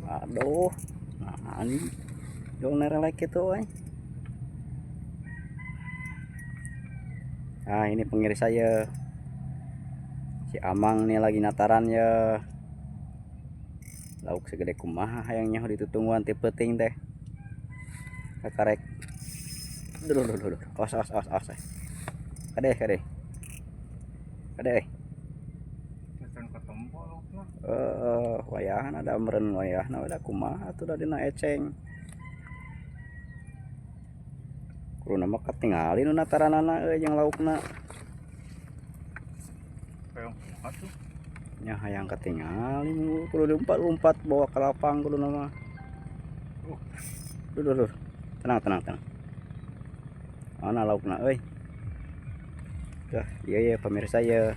Aduh, nah ini dong nerelek itu, Nah ini pengiris saya, si Amang nih lagi nataran ya. Lauk segede kumaha yang nyaho ditutungguan ti peuting teh. Kakarek. Duh. Os. Kade. Wayahna ada meureun wayahna ada kumaha atuh da dina eceng. Kuluna mah katingali nu nataranana jeung laukna. Nya hayang katingali kudu diumpat-umpat bawa ka lapang kuluna mah. Duh. Tenang. Mana laukna euy? Dah, iya pemirsa ya.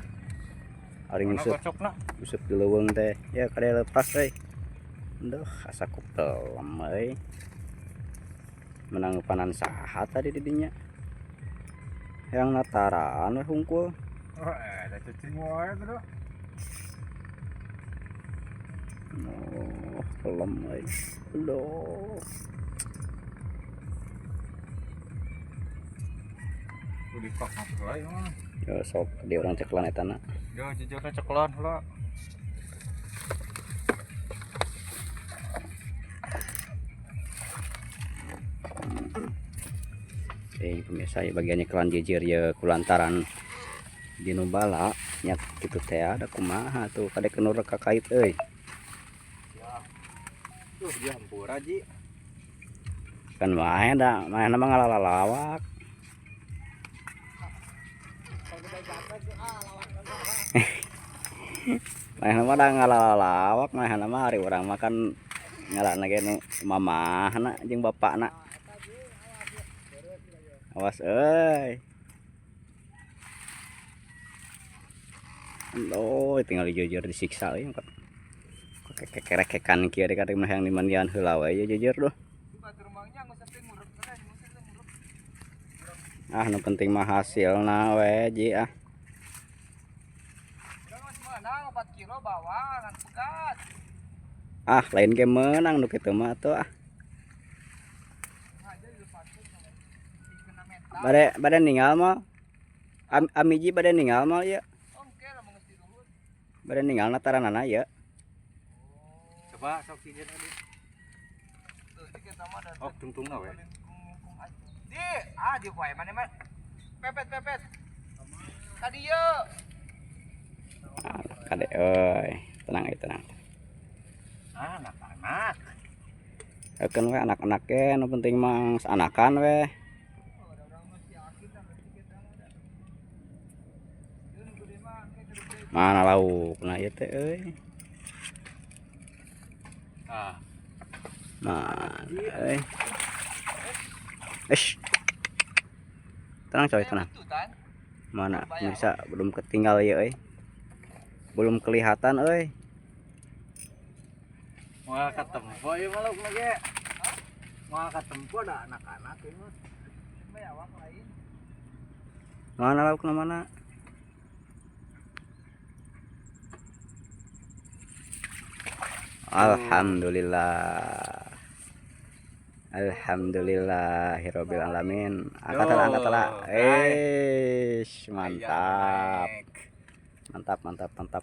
Aring usut di leuweung teh. Ya kade lepas euy. Duh, asa kupelam euy. Menang panan saha tadi di dinya. Yang nataran we hungkul. Ada cacing wae tuh. Oh, pelem euy. Duh. Udah pakai wae mah. Ya sok di orang ceklan eta na. Ya jujurna ceklan heula. Pemirsa ya bagiannya kelan jejer ya kulantaran di Nubala nya kitu teh ada kumaha tuh kade kenur kakait euy. Tuh dia hampura ji. Kan wae da main mah ngalalalawak. Main mah da ngalalalawak, main mah hari urang makan ngalana ge nu mamahna jeung bapakna. Awas euy. Aduh, tinggal jujur disiksa euy. Kerekekan kieu kadek mah yang dimandian heula we jujur duh. Ah, nu penting mah hasilna we ji ah. Ah, lain ge meunang nu kitu mah atuh ah. Bade ninggal mah. Amiji bade ninggal mah ya. Bade ninggal nataranana ya. Coba sok si dia tadi. Oh, tungtungna we. Di wae mana mah. Pepet. Tadi ye. Kade euy, tenang. Anak-anak. Ekeun we anak-anak ge nu penting mah anakan we. Mana laukna ieu teh euy. Nah, euy. Tenang coy, tenang. Mana bisa belum ketinggal ya euy. Belum kelihatan euy. Wah, katempo ieu mah laukna ge. Wah, katempo da anak-anak ieu mah. Bayawak lain. Mana laukna mana? Alhamdulillahirabbil alamin. Angkatlah. Mantap.